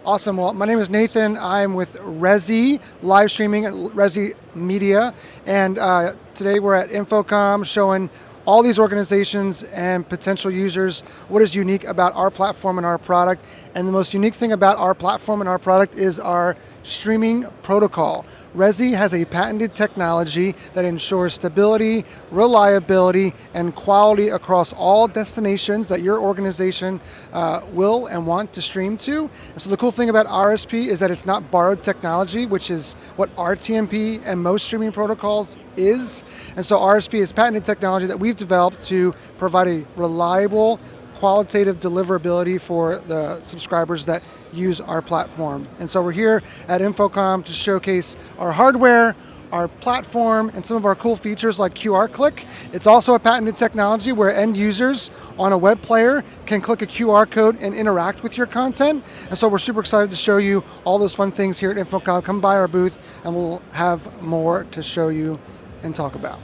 Awesome. Well, my name is Nathan. I'm with Resi, Livestreaming at Resi Media. And today we're at InfoComm showing all these organizations and potential users what is unique about our platform and our product. And the most unique thing about our platform and our product is our streaming protocol. Resi has a patented technology that ensures stability, reliability, and quality across all destinations that your organization will and want to stream to. And so the cool thing about RSP is that it's not borrowed technology, which is what RTMP and most streaming protocols is. And so RSP is patented technology that we've developed to provide a reliable, qualitative deliverability for the subscribers that use our platform. And so we're here at InfoComm to showcase our hardware, our platform, and some of our cool features like QR Click. It's also a patented technology where end users on a web player can click a QR code and interact with your content. And so we're super excited to show you all those fun things here at InfoComm. Come by our booth and we'll have more to show you and talk about.